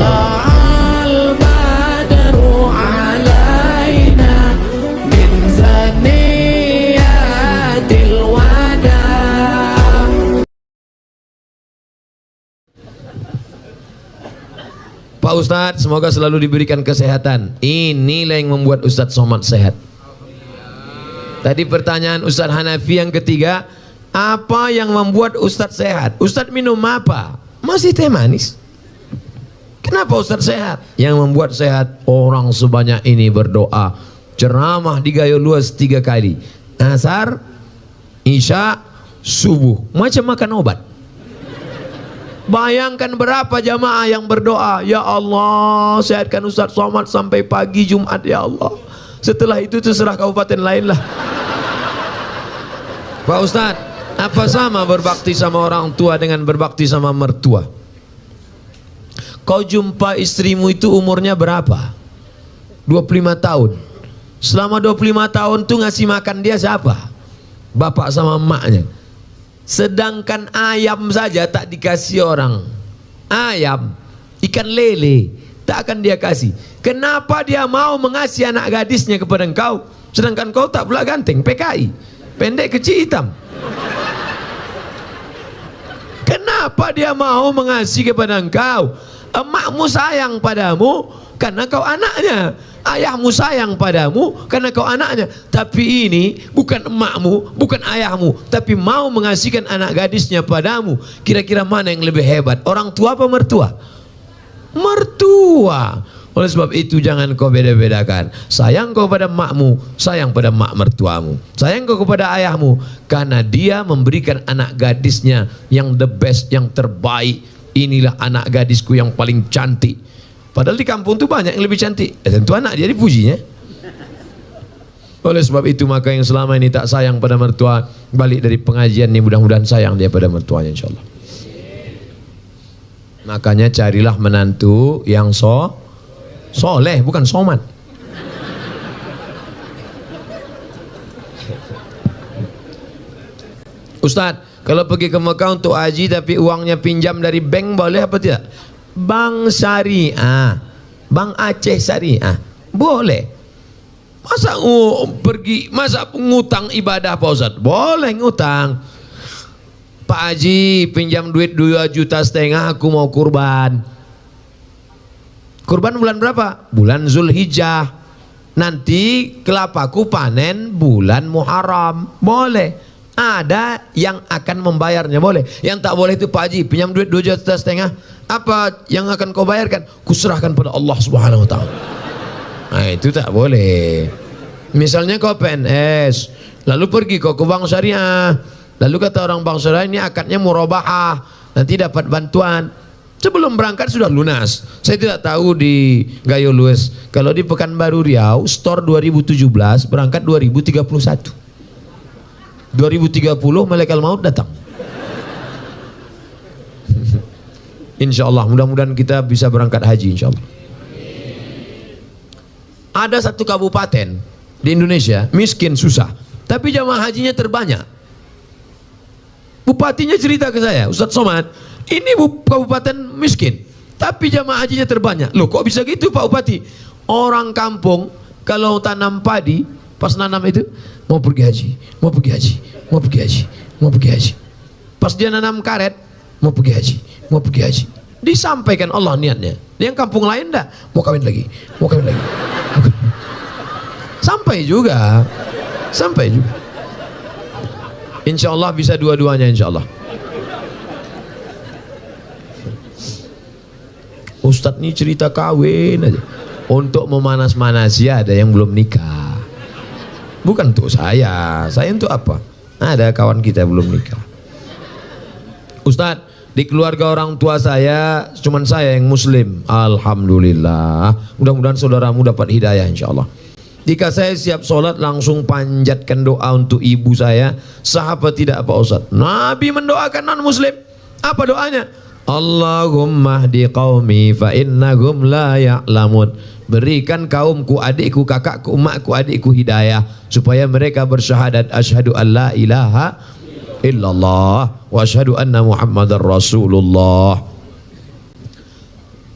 tala'al badru alaina min zaniyatil wada. Pak Ustadz, semoga selalu diberikan kesehatan. Inilah yang membuat Ustadz Somad sehat. Tadi pertanyaan Ustadz Hanafi yang ketiga, apa yang membuat Ustadz sehat? Ustadz minum apa? Masih teh manis. Kenapa Ustadz sehat? Yang membuat sehat, orang sebanyak ini berdoa, ceramah di Gayo Luas 3 kali, asar, isya, subuh, macam makan obat. Bayangkan berapa jamaah yang berdoa, ya Allah sehatkan Ustadz Somad sampai pagi Jumat ya Allah. Setelah itu terserah kabupaten lain lah. Pak Ustadz, apa sama berbakti sama orang tua dengan berbakti sama mertua? Kau jumpa istrimu itu umurnya berapa? 25 tahun. Selama 25 tahun tuh ngasih makan dia siapa? Bapak sama emaknya. Sedangkan ayam saja tak dikasih orang. Ayam, ikan lele tak akan dia kasih. Kenapa dia mau mengasih anak gadisnya kepada engkau, sedangkan kau tak pula ganteng, PKI, pendek kecil hitam? Kenapa dia mau mengasihi kepada engkau? Emakmu sayang padamu karena kau anaknya. Ayahmu sayang padamu karena kau anaknya. Tapi ini bukan emakmu, bukan ayahmu, tapi mau mengasihkan anak gadisnya padamu. Kira-kira mana yang lebih hebat? Orang tua apa mertua? Mertua. Oleh sebab itu jangan kau beda-bedakan. Sayang kau pada emakmu, sayang pada emak mertuamu. Sayang kau kepada ayahmu karena dia memberikan anak gadisnya yang the best, yang terbaik. Inilah anak gadisku yang paling cantik. Padahal di kampung itu banyak yang lebih cantik. Tentu anak dia dipujinya. Oleh sebab itu maka yang selama ini tak sayang pada mertua, balik dari pengajian ini mudah-mudahan sayang dia pada mertuanya insyaallah. Makanya carilah menantu yang soleh, bukan somat. Ustadz, kalau pergi ke Mekah untuk haji tapi uangnya pinjam dari bank boleh apa tidak? Bank syariah, Bank Aceh Syariah boleh. Masa masa ngutang ibadah Pak Ustaz? Boleh ngutang. Pak Haji pinjam duit 2,5 juta, aku mau kurban. Kurban bulan berapa? Bulan Zulhijjah. Nanti kelapaku panen bulan Muharram. Boleh. Ada yang akan membayarnya, boleh. Yang tak boleh itu Pak Haji pinjam duit 2,5 juta, apa yang akan kau bayarkan? Kuserahkan pada Allah Subhanahu wa taala. Nah, itu tak boleh. Misalnya kau PNS, lalu pergi kau ke bank syariah, lalu kata orang bank syariah ini akadnya murabahah, nanti dapat bantuan. Sebelum berangkat sudah lunas. Saya tidak tahu di Gayo Luas. Kalau di Pekanbaru Riau, store 2017 berangkat 2031. 2030 malaikat maut datang. Insya Allah, mudah-mudahan kita bisa berangkat haji insya Allah. Ada satu kabupaten di Indonesia miskin susah, tapi jamaah hajinya terbanyak. Bupatinya cerita ke saya, Ustadz Somad, ini kabupaten miskin, tapi jamaah hajinya terbanyak. Loh kok bisa gitu Pak Bupati? Orang kampung kalau tanam padi, pas nanam itu mau pergi haji, mau pergi haji, mau pergi haji, mau pergi haji. Pas dia nanam karet, mau pergi haji, mau pergi haji. Disampaikan Allah niatnya. Yang kampung lain enggak, mau kawin lagi, mau kawin lagi. Sampai juga, sampai juga. Insya Allah bisa dua-duanya insya Allah. Ustadz ini cerita kawin aja. Untuk memanas-manasi ada yang belum nikah. Bukan untuk saya untuk apa? Ada kawan kita belum nikah. Ustadz, di keluarga orang tua saya cuman saya yang muslim. Alhamdulillah. Mudah-mudahan saudaramu dapat hidayah insyaallah. Jika saya siap sholat langsung panjatkan doa untuk ibu saya, sah apa tidak Pak Ustadz? Nabi mendoakan non muslim. Apa doanya? Allahumma hdi qaumi fa innahum la ya'lamun. Berikan kaumku, adikku, kakakku, emakku, adikku hidayah supaya mereka bersyahadat asyhadu an la ilaha illallah wa asyhadu anna Muhammadar Rasulullah.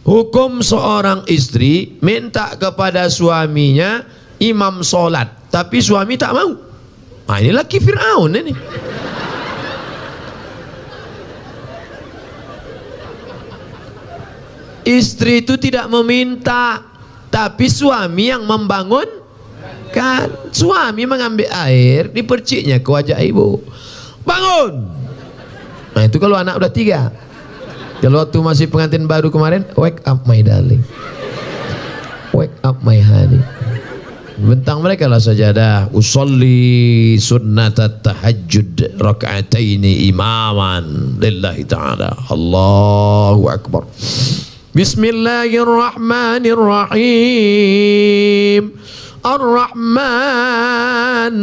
Hukum seorang istri minta kepada suaminya imam solat, tapi suami tak mau. Nah, ini laki Fir'aun ini. Istri itu tidak meminta, tapi suami yang membangun kan. Suami mengambil air di perciknya ke wajah ibu, bangun. Nah itu kalau anak udah 3. Kalau waktu masih pengantin baru kemarin, wake up my darling, wake up my honey. Bentang mereka lah sajadah. Usolli sunnatat tahajjud raka'ataini imaman lillahi ta'ala. Allahu akbar. Bismillahirrahmanirrahim. Ar-Rahman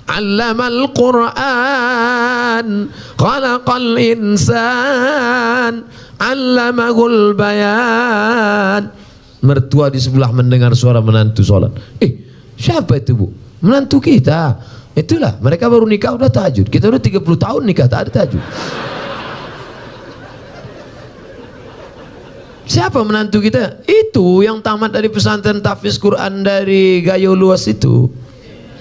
'allamal Qur'an, khalaqal insan, 'allamahul bayan. Mertua di sebelah mendengar suara menantu sholat. Siapa itu bu? Menantu kita. Itulah, mereka baru nikah udah tahajud. Kita udah 30 tahun nikah tak ada tahajud. Siapa menantu kita? Itu yang tamat dari pesantren tahfiz Quran dari Gayo Luas itu.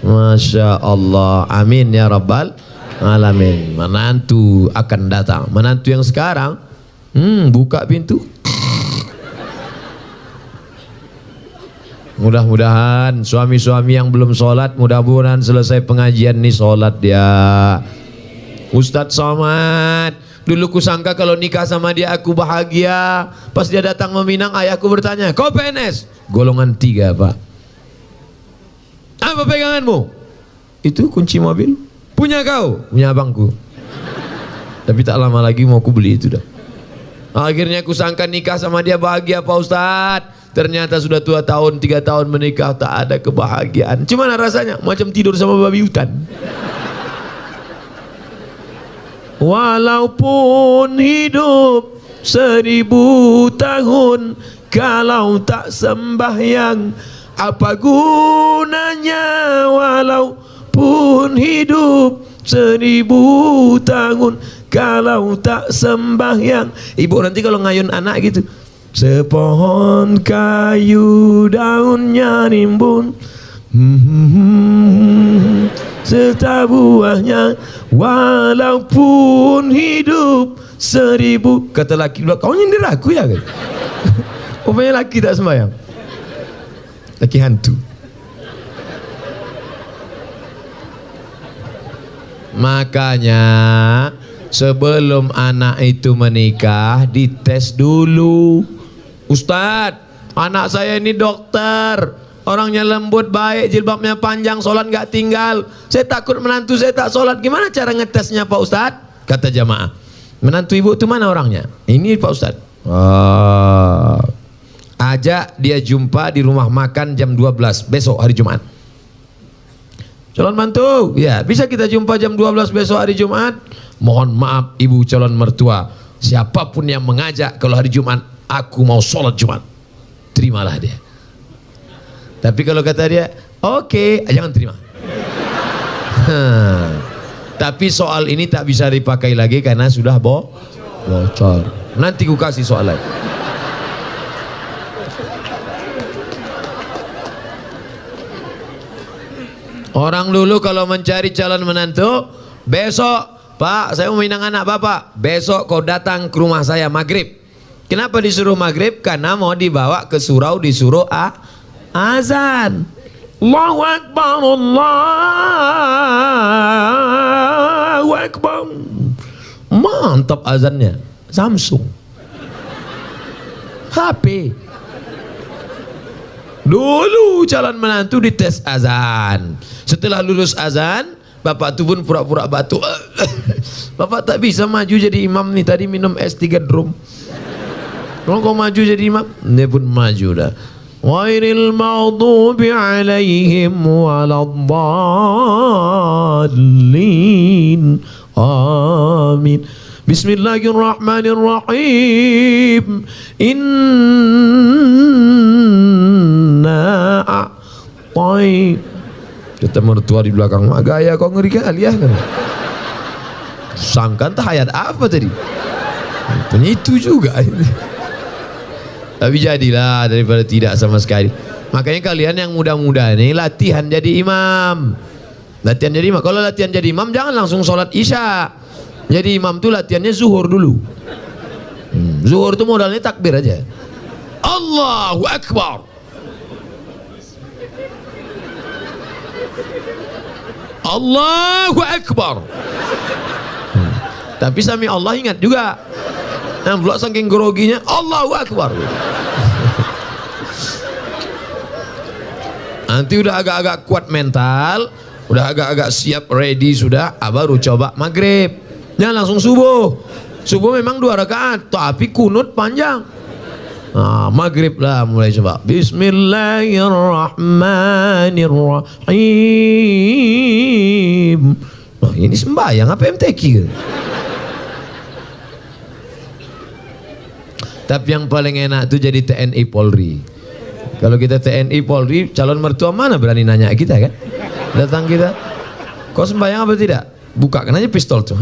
Masya Allah, amin ya rabbal alamin. Menantu akan datang. Menantu yang sekarang, buka pintu. Mudah-mudahan suami-suami yang belum sholat, mudah-mudahan selesai pengajian nih sholat dia. Ustadz Somad, dulu kusangka kalau nikah sama dia aku bahagia. Pas dia datang meminang, ayahku bertanya, kau PNS? Golongan 3 pak. Apa peganganmu? Itu kunci mobil. Punya kau? Punya abangku. Tapi tak lama lagi mau aku beli itu dah. Akhirnya kusangka nikah sama dia bahagia Pak Ustadz. Ternyata sudah 2 tahun, 3 tahun menikah tak ada kebahagiaan. Gimana rasanya? Macam tidur sama babi hutan. Walaupun hidup 1000 tahun, kalau tak sembahyang, apa gunanya? Walaupun hidup 1000 tahun, kalau tak sembahyang. Ibu nanti kalau ngayun anak gitu, sepohon kayu daunnya rimbun, serta buahnya, walaupun hidup 1000. Kata laki, kau nyindir aku ya kan? Rupanya laki tak sembahyang, laki hantu. Makanya sebelum anak itu menikah dites dulu. Ustadz, anak saya ini dokter, orangnya lembut, baik, jilbabnya panjang, sholat gak tinggal. Saya takut menantu saya tak sholat. Gimana cara ngetesnya Pak Ustadz? Kata jamaah, menantu ibu itu mana orangnya? Ini Pak Ustadz. Ajak dia jumpa di rumah makan jam 12 besok hari Jumat. Calon mantu, ya bisa kita jumpa jam 12 besok hari Jumat. Mohon maaf ibu calon mertua, siapapun yang mengajak kalau hari Jumat aku mau sholat Jumat, terimalah dia. Tapi kalau kata dia oke, jangan terima. Tapi soal ini tak bisa dipakai lagi karena sudah bocor. Nanti ku kasih soal lain. Orang dulu kalau mencari calon menantu, besok Pak saya mau minang anak bapak, besok kau datang ke rumah saya maghrib. Kenapa disuruh maghrib? Karena mau dibawa ke surau, disuruh azan. Allahu Akbar, Allahu Akbar. Mantap azannya. Samsung, HP. Dulu calon menantu dites azan. Setelah lulus azan, bapak tu pun pura-pura batuk. Bapak tak bisa maju jadi imam nih, tadi minum es 3 drum. Kalau kau maju jadi imam, dia pun maju dah. Ghairil maghdubi alaihim waladdallin. Amin. Bismillahirrahmanirrahim. Inna a'tai. Kata mertua di belakang, gaya kau ngeri kali ya kan? Sangka entah ayat apa tadi. Punya itu juga. Tapi jadilah daripada tidak sama sekali. Makanya kalian yang muda-muda ini latihan jadi imam. Latihan jadi imam. Kalau latihan jadi imam jangan langsung sholat isya. Jadi imam tuh latihannya zuhur dulu. Zuhur tuh modalnya takbir aja. Allahu Akbar. Allahu Akbar. Tapi sami Allah ingat juga. Yang pula saking groginya Allahu Akbar. Nanti udah agak-agak kuat mental, udah agak-agak siap ready sudah, baru coba maghrib. Jangan langsung subuh. Subuh memang 2 rakaat, tapi kunut panjang. Nah, maghrib lah mulai coba. Bismillahirrahmanirrahim. Nah, ini sembahyang apa MTQ? Tapi yang paling enak itu jadi TNI Polri. Kalau kita TNI Polri, calon mertua mana berani nanya kita kan? Datang kita, kau sembahyang apa tidak? Bukakan aja pistol tuh.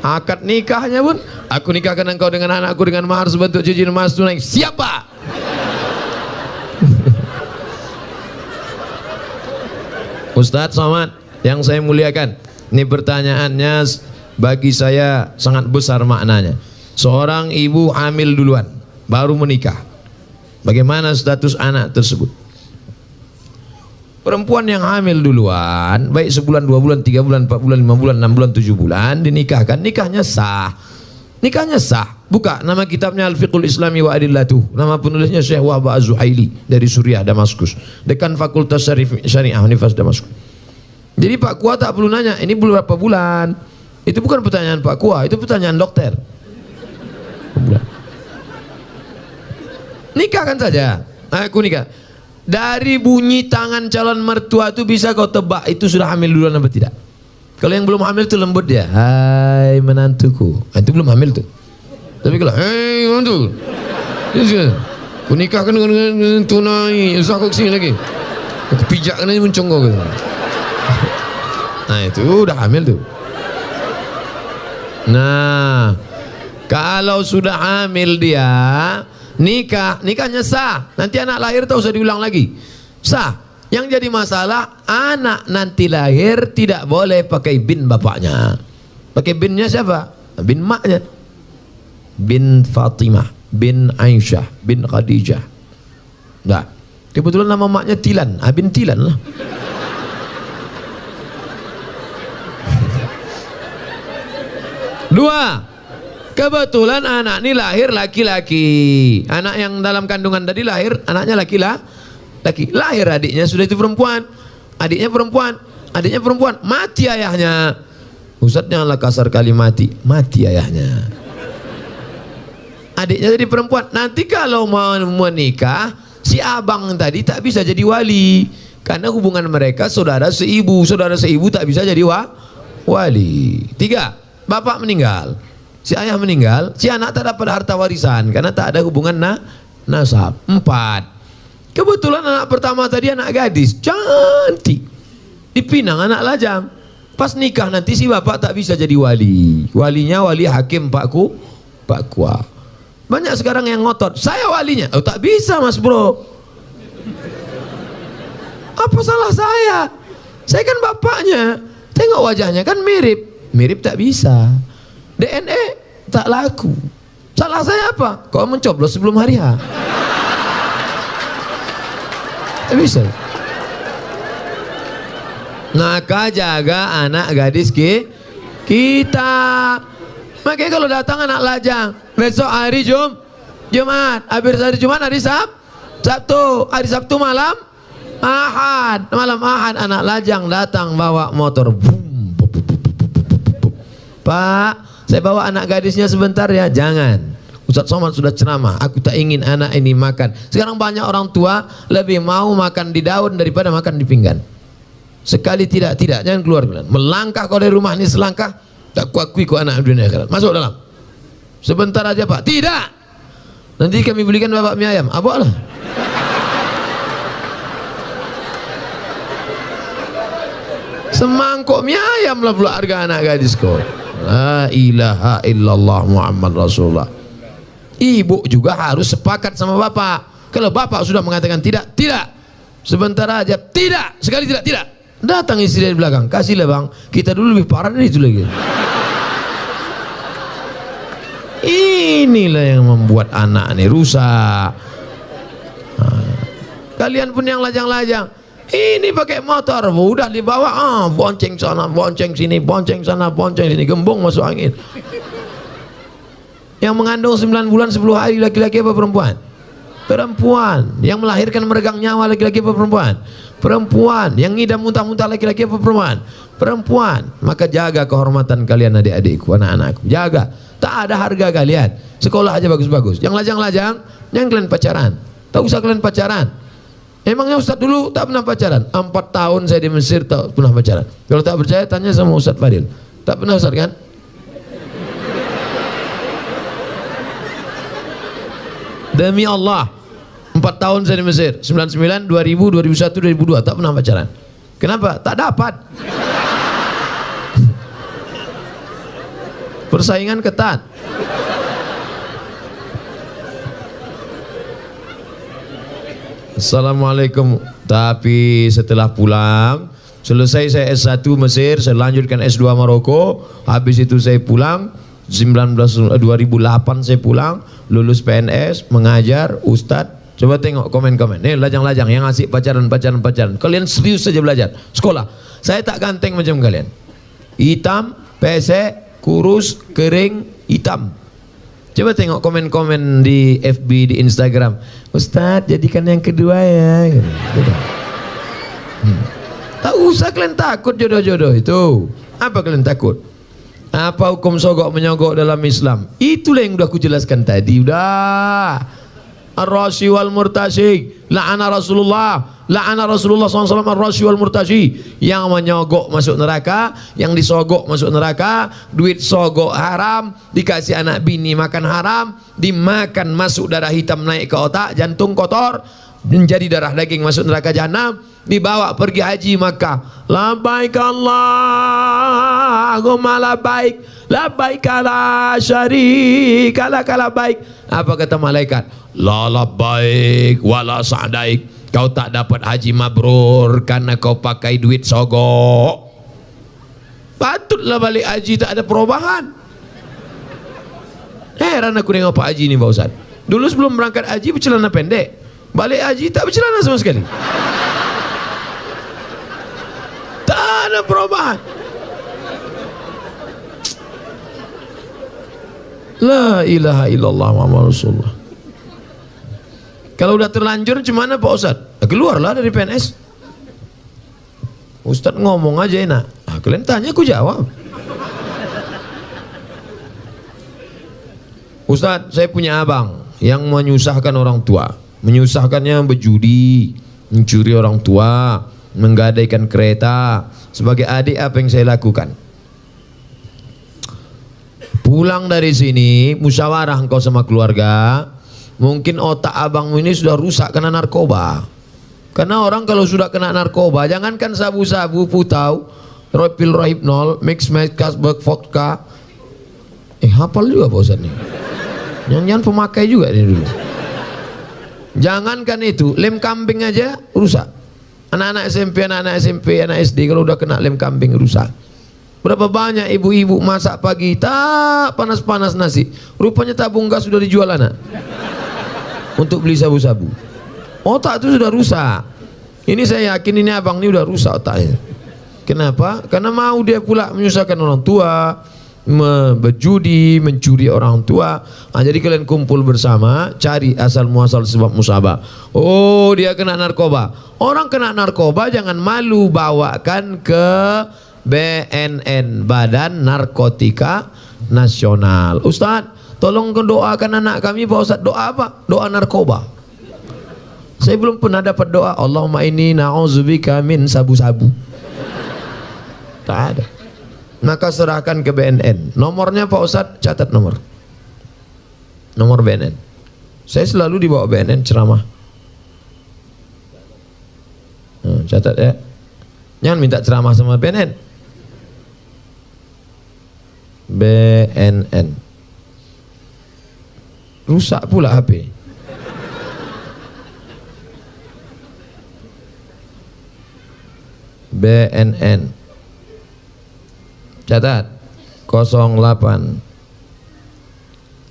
Akad nikahnya pun, aku nikahkan engkau dengan anakku dengan mahar sebentuk cincin emas tunai. Siapa? Ustadz Somad yang saya muliakan, ini pertanyaannya bagi saya sangat besar maknanya. Seorang ibu hamil duluan, baru menikah. Bagaimana status anak tersebut? Perempuan yang hamil duluan, baik sebulan, 2 bulan, 3 bulan, 4 bulan, 5 bulan, 6 bulan, 7 bulan, dinikahkan, nikahnya sah. Nikahnya sah. Buka nama kitabnya Al-Fiqhul Islami wa Adillatuh. Nama penulisnya Syekh Wahba Az-Zuhaili dari Suriah, Damaskus. Dekan Fakultas Syariah Universitas Damaskus. Jadi Pak Kua tak perlu nanya, ini berapa bulan? Itu bukan pertanyaan Pak Kua, itu pertanyaan dokter. Nikahkan saja. Aku nikah. Dari bunyi tangan calon mertua itu bisa kau tebak itu sudah hamil duluan apa tidak. Kalau yang belum hamil itu lembut dia. Hai menantuku. Itu belum hamil tuh. Tapi kalau hei menantu, aku nikahkan dengan tunai. Usah aku kesini lagi. Aku pijakkan aja muncung kau. Nah itu udah hamil tuh. Nah kalau sudah hamil dia, nikahnya sah. Nanti anak lahir tak usah diulang lagi. Sah. Yang jadi masalah anak nanti lahir tidak boleh pakai bin bapaknya. Pakai binnya siapa? Bin maknya. Bin Fatimah, bin Aisyah, bin Khadijah. Enggak. Kebetulan nama maknya Tilan. Bin Tilan lah. Dua. Kebetulan anak ini lahir laki-laki. Anak yang dalam kandungan tadi lahir, anaknya laki. Lahir adiknya sudah itu perempuan. Adiknya perempuan. Mati ayahnya. Ustadz janganlah kasar kali mati ayahnya. Adiknya jadi perempuan. Nanti kalau mau menikah, si abang tadi tak bisa jadi wali. Karena hubungan mereka saudara seibu tak bisa jadi wali. 3. Bapak meninggal. Si ayah meninggal, si anak tak dapat harta warisan karena tak ada hubungan nasab. 4. Kebetulan anak pertama tadi anak gadis, cantik. Dipinang anak lajang. Pas nikah nanti si bapak tak bisa jadi wali. Walinya wali hakim Pak Kua. Banyak sekarang yang ngotot, saya walinya. Oh tak bisa mas bro. Apa salah saya? Saya kan bapaknya. Tengok wajahnya kan mirip tak bisa. DNA tak laku. Salah saya apa? Kau mencoblos sebelum hari H. Tak bisa. Maka jaga anak gadis kita. Makanya kalau datang anak lajang, besok hari Jumat, habis hari Jumat hari Sabtu, hari Sabtu malam Ahad anak lajang datang bawa motor. Pak, saya bawa anak gadisnya sebentar ya. Jangan. Ustadz Somad sudah ceramah. Aku tak ingin anak ini makan. Sekarang banyak orang tua lebih mau makan di daun daripada makan di pinggan. Sekali tidak jangan keluar. Melangkah kau dari rumah ini selangkah, tak kuakui kau anak dunia akhirat. Masuk dalam. Sebentar aja Pak. Tidak. Nanti kami belikan bapak mie ayam. Apa lah? Semangkuk mie ayam lah pula harga anak gadis kau. La ilaha illallah Muhammad Rasulullah. Ibu juga harus sepakat sama bapak. Kalau bapak sudah mengatakan tidak, tidak. Sebentar aja, tidak. Sekali tidak, tidak. Datang istri dari belakang, kasihlah bang. Kita dulu lebih parah dari itu lagi. Inilah yang membuat anak ini rusak. Kalian pun yang lajang-lajang, ini pakai motor, udah dibawa, bonceng sana, bonceng sini, bonceng sana, bonceng sini, gembong masuk angin. Yang mengandung 9 bulan 10 hari laki-laki apa perempuan? Perempuan. Yang melahirkan meregang nyawa laki-laki apa perempuan? Perempuan. Yang ngidam muntah-muntah laki-laki apa perempuan? Perempuan. Maka jaga kehormatan kalian adik-adikku, anak-anakku. Jaga. Tak ada harga kalian. Sekolah aja bagus-bagus. Yang lajang-lajang, yang kalian pacaran. Tak usah kalian pacaran. Emangnya Ustaz dulu tak pernah pacaran? 4 tahun saya di Mesir tak pernah pacaran. Kalau tak percaya tanya sama Ustaz Fadil. Tak pernah Ustaz kan? Demi Allah, 4 tahun saya di Mesir, 99, 2000, 2001, 2002 tak pernah pacaran. Kenapa? Tak dapat. Persaingan ketat. Assalamualaikum. Tapi setelah pulang, selesai saya S1 Mesir, saya lanjutkan S2 Maroko. Habis itu saya pulang 2008 saya pulang, lulus PNS, mengajar, Ustadz. Coba tengok komen-komen. Nih lajang-lajang yang asik pacaran. Kalian serius saja belajar. Sekolah. Saya tak ganteng macam kalian. Hitam, pesek, kurus, kering, hitam. Coba tengok komen-komen di FB, di Instagram. Ustadz, jadikan yang kedua ya. Gitu. Tak usah kalian takut jodoh-jodoh itu. Apa kalian takut? Apa hukum sogok menyogok dalam Islam? Itulah yang udah aku jelaskan tadi. Udah. Ar-rashi wal murtashi. La'ana Rasulullah SAW ar-rashi wal murtashi. Yang menyogok masuk neraka, yang disogok masuk neraka. Duit sogok haram, dikasih anak bini makan haram, dimakan masuk darah hitam naik ke otak, jantung kotor, menjadi darah daging masuk neraka jahanam, dibawa pergi haji Makkah. Labbaik Allahumma labbaik, labbaik la syarika lak labbaik. Apa kata malaikat? La labbaik wala sa'daik. Kau tak dapat haji mabrur karena kau pakai duit sogok. Patutlah balik haji tak ada perubahan. Heran aku nengok Pak Haji ni Pak Ustaz. Dulu sebelum berangkat haji bercelana pendek, balik haji tak bercelana sama sekali. Tak ada perubahan. La ilaha illallah Muhammad Rasulullah. Kalau udah terlanjur gimana Pak Ustaz? Keluarlah dari PNS. Ustaz ngomong aja enak. Kalian tanya aku jawab. Ustaz, saya punya abang yang menyusahkan orang tua. Menyusahkannya berjudi, mencuri orang tua, menggadaikan kereta. Sebagai adik apa yang saya lakukan? Pulang dari sini, musyawarah engkau sama keluarga. Mungkin otak abangmu ini sudah rusak karena narkoba. Karena orang kalau sudah kena narkoba, jangankan sabu-sabu, putau, pil rohypnol, mix kasbek, vodka. Hafal juga Pak Ustaz nih. Jangan pemakai juga ini dulu. Jangankan itu, lem kambing aja rusak. Anak-anak SMP, anak SD kalau udah kena lem kambing rusak. Berapa banyak ibu-ibu masak pagi tak panas-panas nasi, rupanya tabung gas sudah dijual anak untuk beli sabu-sabu. Otak itu sudah rusak. Ini saya yakin ini abang ini udah rusak otaknya. Kenapa? Karena mau dia pula menyusahkan orang tua, berjudi, mencuri orang tua. Jadi kalian kumpul bersama, cari asal muasal sebab musabah. Oh, dia kena narkoba. Orang kena narkoba jangan malu, bawakan ke BNN, Badan Narkotika Nasional. Ustadz, tolong doakan anak kami. Pak Ustadz, doa apa? Doa narkoba. Saya belum pernah dapat doa Allahumma inni na'udzubika min sabu-sabu. Tak ada. Maka serahkan ke BNN. Nomornya Pak Ustadz, catat nomor BNN. Saya selalu dibawa BNN ceramah. Catat ya. Jangan minta ceramah sama BNN. BNN. Rusak pula HP. BNN. Catat 08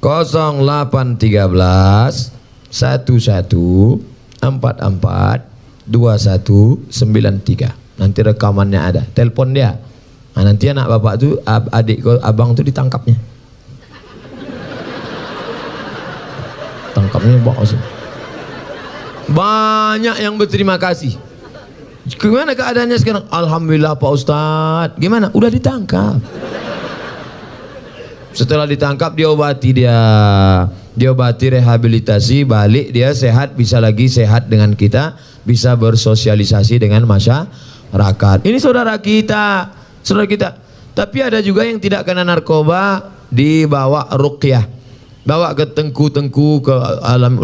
0813 11 44 2193. Nanti rekamannya ada. Telepon dia. Nah, nanti anak bapak tuh, adik abang tuh ditangkapnya. Tangkapnya bos. Banyak yang berterima kasih. Gimana keadaannya sekarang? Alhamdulillah Pak Ustadz. Gimana? Udah ditangkap. Setelah ditangkap diobati diobati, rehabilitasi, balik dia sehat, bisa lagi sehat dengan kita, bisa bersosialisasi dengan masyarakat. Ini saudara kita. Tapi ada juga yang tidak kena narkoba, dibawa ruqyah, bawa ke tengku-tengku, ke alim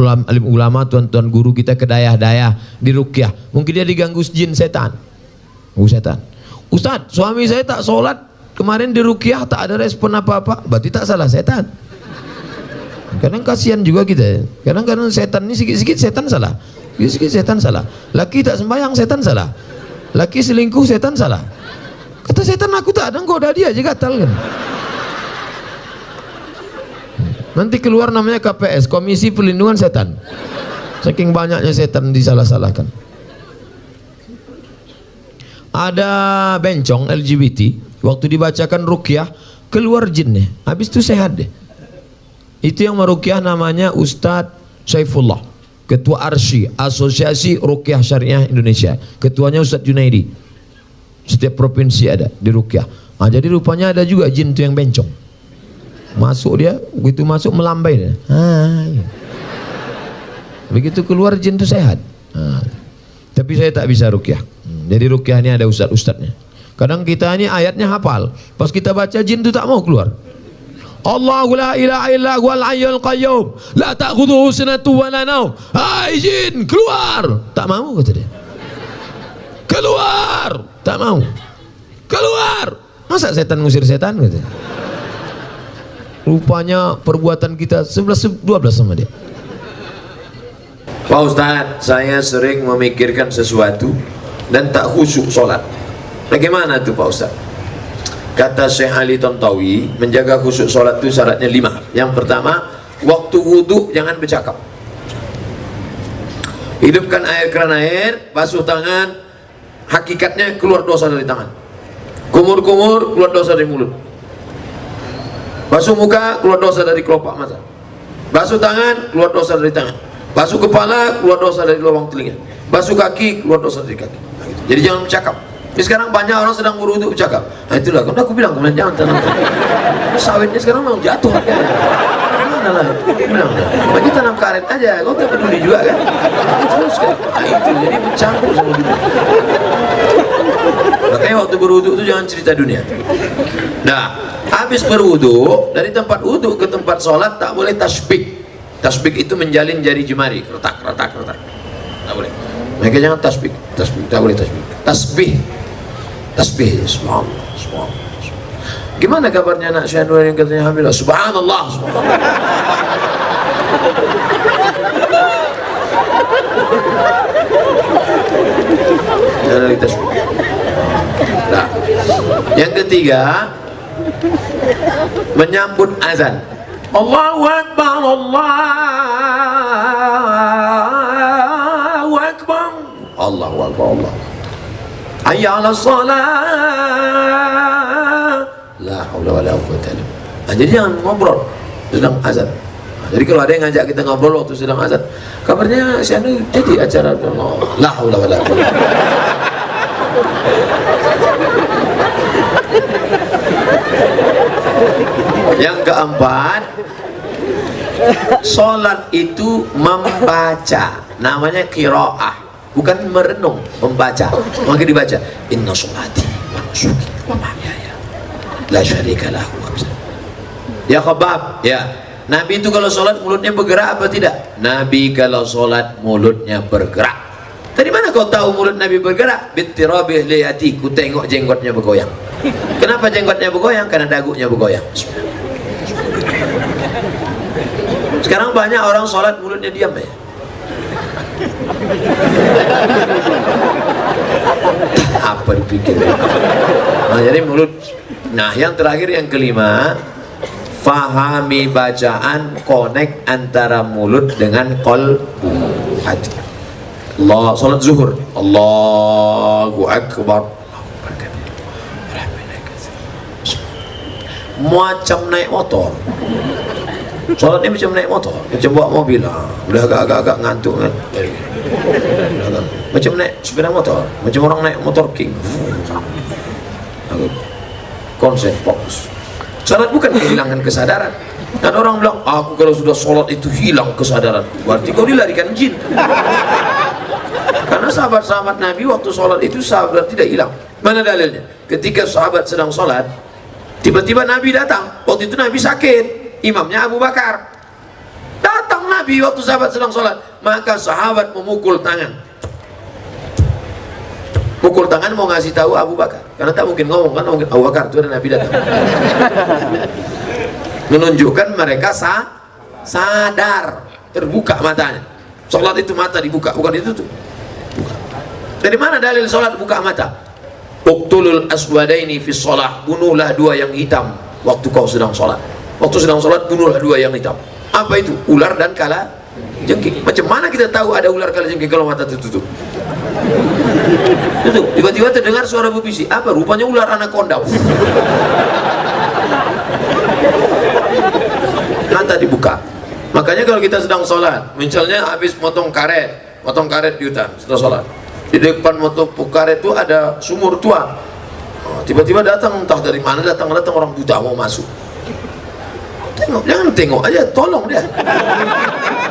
ulama, tuan-tuan guru kita, ke dayah-dayah, di ruqyah. Mungkin dia diganggu jin setan. Setan. Ustadz, suami saya tak sholat kemarin di ruqyah, tak ada respon apa-apa. Berarti tak salah setan. Kadang kasihan juga kita. Kadang-kadang setan ini sikit-sikit setan salah. Sikit-sikit setan salah. Laki tak sembahyang setan salah. Laki selingkuh setan salah. Kata setan, aku tak ada, goda dia aja gatal kan. Nanti keluar namanya KPS, Komisi Perlindungan Setan. Saking banyaknya setan disalah-salahkan. Ada bencong LGBT, waktu dibacakan ruqyah keluar jinnya, habis itu sehat deh. Itu yang meruqyah namanya Ustadz Saifullah, Ketua ARSY, Asosiasi Ruqyah Syariah Indonesia. Ketuanya Ustadz Junaidi. Setiap provinsi ada di ruqyah. Nah, jadi rupanya ada juga jin itu yang bencong. Masuk dia, begitu masuk melambai dia. Begitu keluar jin itu sehat. Tapi saya tak bisa ruqyah. Jadi ruqyah ini ada ustadz-ustadznya. Kadang kita ini ayatnya hafal, pas kita baca jin itu tak mau keluar. Allahu la ilaha illa huwal hayyul qayyum, la ta'khudhuhu sinatun wa la naum. Hai jin, keluar. Tak mau kata dia. Keluar. Tak mau. Keluar. Masa setan ngusir setan gitu. Rupanya perbuatan kita 11-12 sama dia. Pak Ustadz, saya sering memikirkan sesuatu dan tak khusyuk sholat. Bagaimana tuh Pak Ustadz? Kata Syekh Ali Tontawi, menjaga khusyuk sholat itu syaratnya 5. Yang pertama, waktu wudhu jangan bercakap. Hidupkan keran air, basuh tangan, hakikatnya keluar dosa dari tangan. Kumur-kumur, keluar dosa dari mulut. Basuh muka, keluar dosa dari kelopak mata. Basuh tangan, keluar dosa dari tangan. Basuh kepala, keluar dosa dari lubang telinga. Basuh kaki, keluar dosa dari kaki. Nah, gitu. Jadi jangan bercakap. Jadi sekarang banyak orang sedang berwudu bercakap. Nah itulah, kan aku bilang kemudian jangan tanam. Sawitnya sekarang mau jatuh harganya. Gimana lah? Bilang, bagi tanam karet aja. Kau tak peduli juga kan? Terus kan? Nah itu, jadi bercampur sama dunia. Makanya waktu berwudu itu jangan cerita dunia. Nah, habis berwudu, dari tempat wudu ke tempat sholat tak boleh tasbih. Tasbih itu menjalin jari jemari, retak. Tak boleh. Mereka jangan tasbih, tak boleh tasbih. Subhanallah. Gimana kabarnya anak Syekh Anwar yang katanya hamil? Subhanallah. Jangan tasbih. Nah, yang ketiga, menyambut azan. Allahu Akbar, Allahu Akbar, Allahu Akbar, Allah. Hayya 'alas shalah. La haula wala quwwata illa billah. Jadi jangan ngobrol sedang azan. Jadi kalau ada yang ngajak kita ngobrol waktu sedang azan, kabarnya si anu jadi acara Allah. La haula wala quwwata. Yang keempat, sholat itu membaca, namanya qiraah, bukan merenung, membaca. Maka dibaca inna sholati wa nusuki wa mahyaya la syarika lahu. Ya khabab, ya. Nabi itu kalau sholat mulutnya bergerak apa tidak? Nabi kalau sholat mulutnya bergerak. Dari mana kau tahu mulut Nabi bergerak? Bittirabih liyati, ku tengok jenggotnya bergoyang. Kenapa jenggotnya bergoyang? Karena dagunya bergoyang. Sekarang banyak orang sholat mulutnya diam ya. Apa dipikir ya? Nah, jadi mulut. Nah, yang terakhir yang kelima, fahami bacaan, connect antara mulut dengan qalbu, hati. Allah, salat zuhur, Allahu Akbar, macam naik motor. Salatnya macam naik motor, macam bawa mobil, udah agak-agak ngantuk kan. Macam naik sepeda motor, macam orang naik motor king. Konsen fokus. Salat bukan kehilangan kesadaran. Dan orang bilang, aku kalau sudah sholat itu hilang kesadaranku, berarti kau dilarikan jin. Karena sahabat-sahabat Nabi waktu sholat itu sahabat tidak hilang. Mana dalilnya? Ketika sahabat sedang sholat, tiba-tiba Nabi datang. Waktu itu Nabi sakit, imamnya Abu Bakar. Datang Nabi waktu sahabat sedang sholat, maka sahabat memukul tangan. Pukul tangan mau ngasih tahu Abu Bakar, karena tak mungkin ngomong kan, mungkin Abu Bakar itu ada Nabi datang. Menunjukkan mereka sadar, terbuka matanya. Sholat itu mata dibuka, bukan itu tuh. Buka. Dari mana dalil sholat buka mata? Uqtulul aswadaini fi sholat, bunuhlah dua yang hitam waktu kau sedang sholat. Waktu sedang sholat bunuhlah dua yang hitam. Apa itu? Ular dan kala jengking. Macam mana kita tahu ada ular kala jengking kalau mata tertutup? Itu tiba-tiba terdengar suara berbisik. Apa? Rupanya ular anaconda. Mata dibuka. Makanya kalau kita sedang sholat, misalnya habis potong karet di hutan setelah sholat, di depan potong karet itu ada sumur tua. Tiba-tiba datang, entah dari mana datang orang buta mau masuk. Tengok, jangan tengok aja, tolong dia.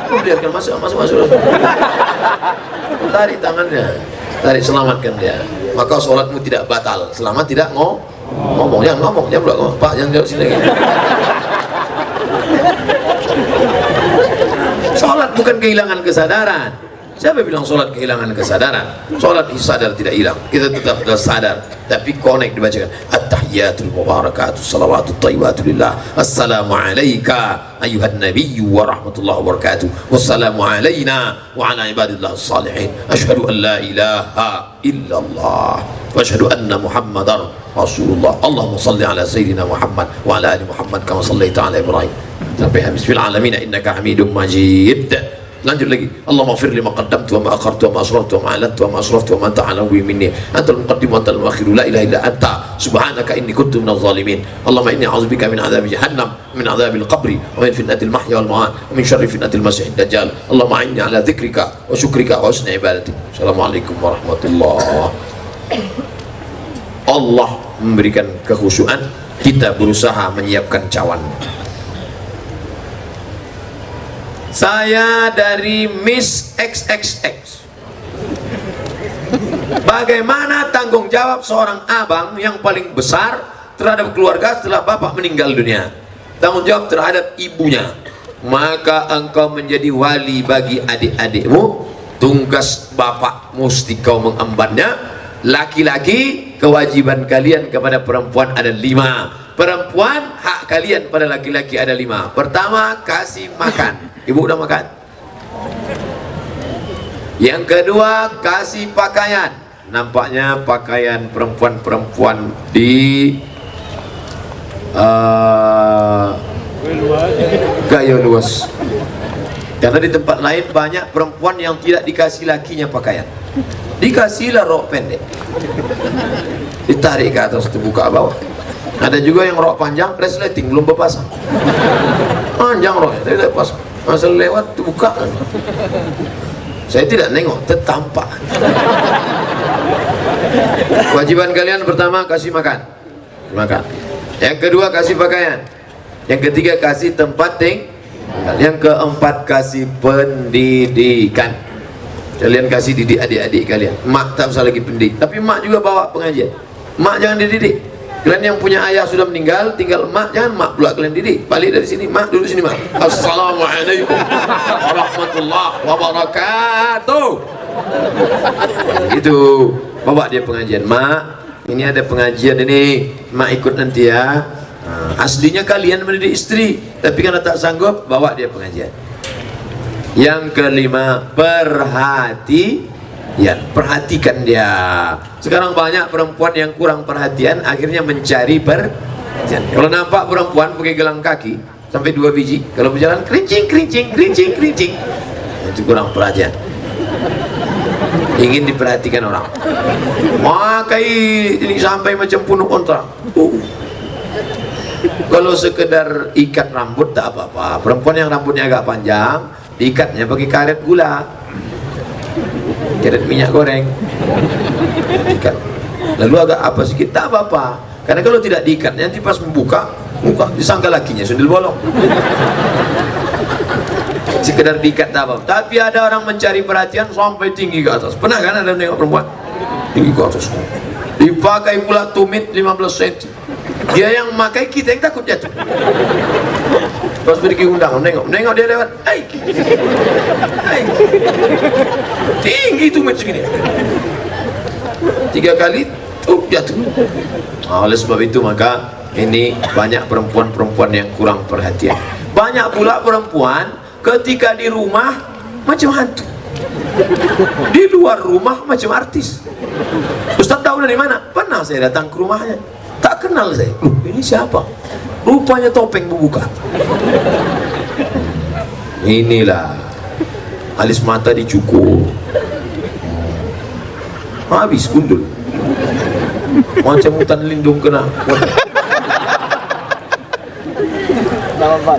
Biarkan masuk. Tarik tangannya, tarik, selamatkan dia. Maka sholatmu tidak batal selama tidak ngomong. Jangan ngomong, jangan ngomong. Pak, jangan jauh sini. Sholat bukan kehilangan kesadaran. Siapa bilang sholat kehilangan kesadaran? Sholat sadar tidak hilang, kita tetap sadar, tapi connect dibacakan at-tahiyatul mubarakatuh salawatut thayyibatu lillah, assalamu alayka ayuhan nabiyyu wa rahmatullahi wa barakatuh, wassalamu alayna wa ala ibadillah salihin, asyhadu an la ilaha illallah wa asyhadu anna muhammadar rasulullah, Allahumma salli ala sayyidina Muhammad wa ala ali Muhammad kama sallaita ala Ibrahim sampai habis, fil alamin innaka hamidum majid. Lanjut lagi, Allahumma ighfir li ma qaddamtu wa ma akhartu wa ma asrartu wa ma a'lantu wa ma asraftu wa ma anta a'lamu bi minni antal muqaddim wa antal muakhir la ilaha illa anta subhanaka inni kuntu minadh zalimin. Allahumma inni a'udzubika min adzabi jahannam min adzabil qabri wa min fitnatil mahya wal mamat wa min syarri fitnatil masiihid dajjal. Allahumma inni ala dzikrika wa syukrika wa husni ibadatik. Assalamualaikum warahmatullahi. Allah memberikan kekhusyuan, kita berusaha menyiapkan cawan. Saya dari Miss XXX. Bagaimana tanggung jawab seorang abang yang paling besar terhadap keluarga setelah bapak meninggal dunia? Tanggung jawab terhadap ibunya. Maka engkau menjadi wali bagi adik-adikmu. Tugas bapak mesti kau mengembannya. Laki-laki, kewajiban kalian kepada perempuan ada 5. Perempuan, hak kalian pada laki-laki ada 5. Pertama, kasih makan. Ibu udah makan? Yang kedua, kasih pakaian. Nampaknya pakaian perempuan-perempuan di gaya luas. Karena di tempat lain banyak perempuan yang tidak dikasih lakinya pakaian. Dikasihlah rok pendek, ditarik ke atas, terbuka bawah. Ada juga yang rok panjang, resleting, belum berpasang. Panjang roknya, tapi tidak pasang. Masa lewat, terbuka. Saya tidak nengok, tertampak. Kewajiban kalian pertama, kasih makan. Yang kedua, kasih pakaian. Yang ketiga, kasih tempat tinggal. Yang keempat, kasih pendidikan. Kalian kasih didik adik-adik kalian. Mak tak usah lagi pendidik, tapi mak juga bawa pengajian. Mak jangan dididik, Kalian yang punya ayah sudah meninggal, tinggal emak, jangan emak pula kalian didik. Balik dari sini, mak duduk sini mak. Assalamualaikum warahmatullahi wabarakatuh. Gitu, bawa dia pengajian. Mak, ini ada pengajian ini, mak ikut nanti ya. Aslinya kalian mendidik istri, tapi karena tak sanggup, bawa dia pengajian. Yang kelima, perhatikan dia. Sekarang banyak perempuan yang kurang perhatian, akhirnya mencari perhatian. Kalau nampak perempuan pakai gelang kaki sampai 2 biji, kalau berjalan kerincing, itu kurang perhatian. Ingin diperhatikan orang. Makai ini sampai macam punuk onta. Kalau sekedar ikat rambut tak apa-apa. Perempuan yang rambutnya agak panjang, diikatnya pakai karet gula, karet minyak goreng, diikat. Lalu agak apa sedikit, tak apa-apa. Karena kalau tidak diikat, nanti pas membuka muka disangka lakinya sundel bolong. Sekedar diikat tak apa. Tapi ada orang mencari perhatian sampai tinggi ke atas. Pernah kan ada nengok perempuan tinggi ke atas, dipakai pula tumit 15 cm. Dia yang memakai, kita yang takut jatuh. Pas pergi undang, nengok dia lewat, tinggi tumit segini. 3 kali tuh jatuh. Oleh sebab itu maka ini banyak perempuan-perempuan yang kurang perhatian. Banyak pula perempuan ketika di rumah macam hantu, di luar rumah macam artis. Ustaz tahu dari mana? Pernah saya datang ke rumahnya, tak kenal saya. Ini siapa? Rupanya topeng berbuka. Inilah alis mata dicukur, habis gundul, macam hutan lindung kena.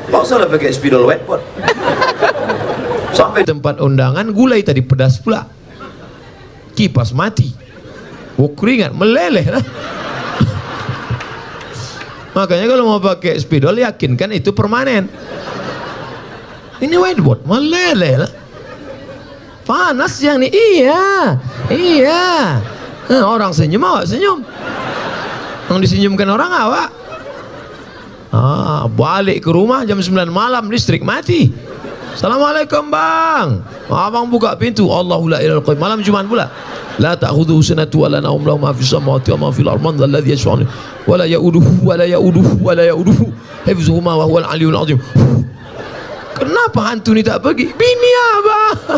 Tak usah lah pakai spidol wetpot. Sampai tempat undangan, gulai tadi pedas pula, kipas mati, keringat meleleh lah. Makanya kalau mau pakai spidol, yakinkan itu permanen. Ini whiteboard meleleh lah, panas yang ini. Iya. Orang senyum, awak senyum. Yang disenyumkan orang awak. Balik ke rumah jam 9 malam, listrik mati. Assalamualaikum bang. Abang buka pintu, Allahu la ilaha illallah. Malam Jumat pula. La ta'khudhuhu sinatun wa la nawm, lahu ma fis samawati wa ma fil ardi, man dhal ladzi yashfa'u wa la ya'uduhu hifdzuhuma wa huwal aliyyul azim. Kenapa hantu ni tak pergi? Bini abang.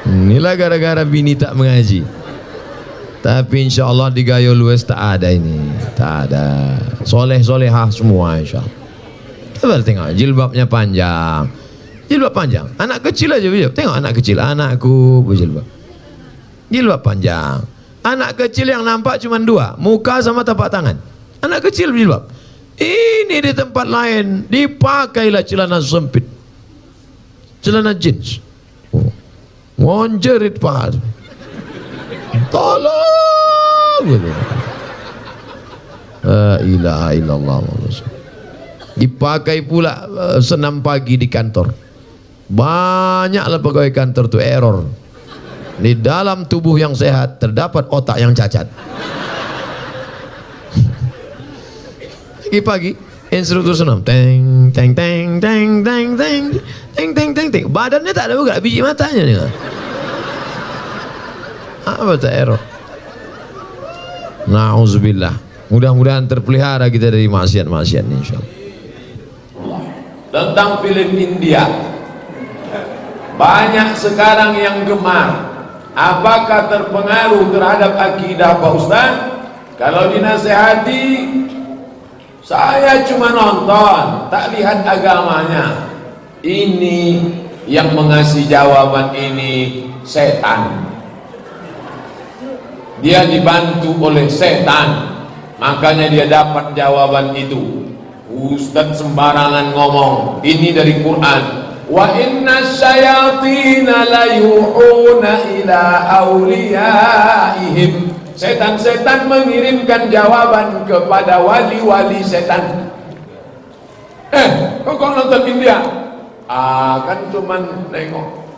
Inilah gara-gara bini tak mengaji. Tapi insya Allah di Gayo Lues tak ada ini, tak ada. Soleh-solehah semua insya Allah. Coba tengok jilbabnya panjang, jilbab panjang. Anak kecil aja video. Tengok anak kecil, anakku berjilbab, jilbab panjang. Anak kecil yang nampak cuma 2, muka sama tapak tangan. Anak kecil berjilbab. Ini di tempat lain dipakailah celana sempit, celana jeans, ngonjerit paha. Tolong gitu. La ilaha illallah. Dipakai pula senam pagi di kantor. Banyaklah pegawai kantor tuh error. Di dalam tubuh yang sehat terdapat otak yang cacat. Pagi-pagi instruktur senam, teng teng teng teng teng teng teng teng teng teng. Badannya tak ada bergerak, biji matanya nih. Apa tak error? Na'udzubillah. Mudah-mudahan terpelihara kita dari maksiat-maksiat ini insyaallah. Tentang film India, banyak sekarang yang gemar. Apakah terpengaruh terhadap akidah Pak Ustaz? Kalau dinasehati, saya cuma nonton, tak lihat agamanya. Ini yang mengasih jawaban ini setan. Dia dibantu oleh setan, makanya dia dapat jawaban itu. Ustaz sembarangan ngomong, ini dari Quran. Wa inna syayatina la yu'una ila awliyaihim. Setan-setan mengirimkan jawaban kepada wali-wali setan. Kau nonton India? Kan cuman nengok,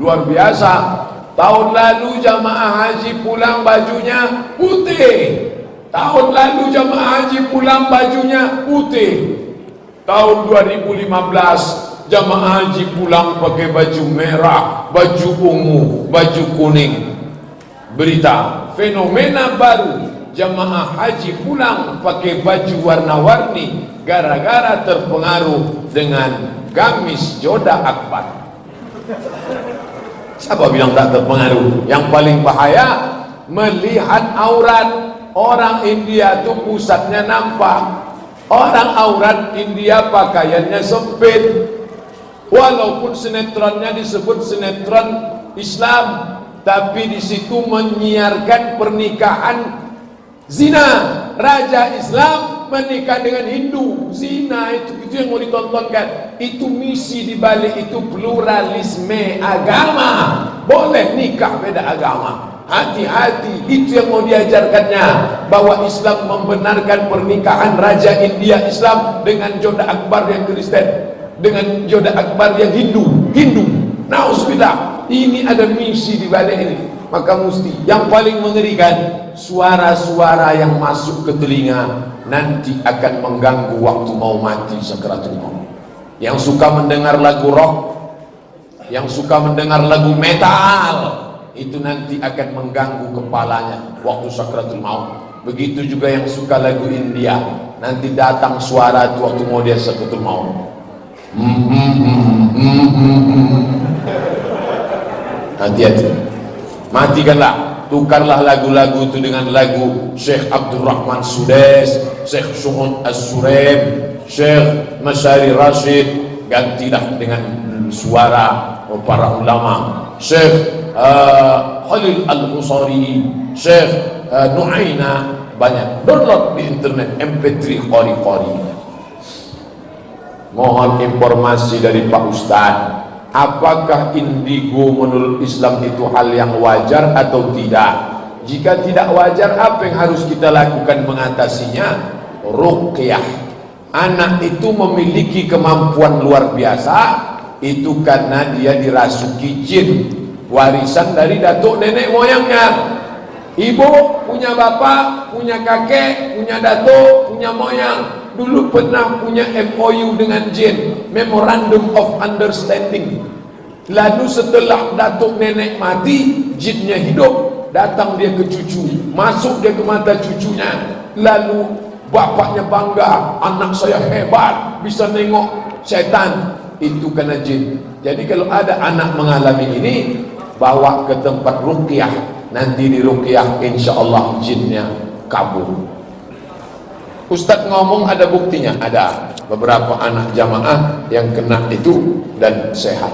luar biasa. Tahun lalu jamaah haji pulang bajunya putih. Tahun lalu jamaah haji pulang bajunya putih. Tahun 2015 jamaah haji pulang pakai baju merah, baju ungu, baju kuning. Berita fenomena baru, jamaah haji pulang pakai baju warna-warni gara-gara terpengaruh dengan gamis Joda Akbar. Siapa bilang tak terpengaruh? Yang paling bahaya melihat aurat. Orang India tuh pusatnya nampak. Orang aurat India pakaiannya sempit. Walaupun sinetronnya disebut sinetron Islam, tapi di situ menyiarkan pernikahan zina. Raja Islam menikah dengan Hindu, zina. Itu yang mau ditontonkan. Itu misi di balik itu, pluralisme agama. Boleh nikah beda agama. Hati-hati, itu yang mau diajarkannya, bahwa Islam membenarkan pernikahan Raja India Islam dengan Joda Akbar yang Kristen, dengan Joda Akbar yang Hindu. Nauzubillah, ini ada misi di balik ini. Maka mesti, yang paling mengerikan, suara-suara yang masuk ke telinga nanti akan mengganggu waktu mau mati sakaratul maut. Yang suka mendengar lagu rock, yang suka mendengar lagu metal, itu nanti akan mengganggu kepalanya waktu sakaratul maut. Begitu juga yang suka lagu India, nanti datang suara itu waktu mau dia sakaratul maut. Hati-hati, matikanlah. Tukarlah lagu-lagu itu dengan lagu Syekh Abdurrahman Sudes, Syekh Suhun As-Sureb, Syekh Masyari Rashid. Gantilah dengan suara para ulama, Syekh Khalil Al-Husari, Syekh Nu'aina. Banyak, download di internet MP3 qori-qori. Mohon informasi dari Pak Ustadz, apakah indigo menurut Islam itu hal yang wajar atau tidak? Jika tidak wajar, apa yang harus kita lakukan mengatasinya? Ruqyah. Anak itu memiliki kemampuan luar biasa, itu karena dia dirasuki jin, warisan dari datuk nenek moyangnya. Ibu punya bapak, punya kakek, punya datuk, punya moyang, dulu pernah punya MOU dengan jin, Memorandum of Understanding. Lalu setelah datuk nenek mati, jinnya hidup, datang dia ke cucu, masuk dia ke mata cucunya. Lalu bapaknya bangga, anak saya hebat, bisa nengok setan. Itu karena jin. Jadi kalau ada anak mengalami ini, bawa ke tempat ruqyah. Nanti di ruqyah insyaallah jinnya kabur. Ustadz ngomong ada buktinya, ada beberapa anak jamaah yang kena itu dan sehat.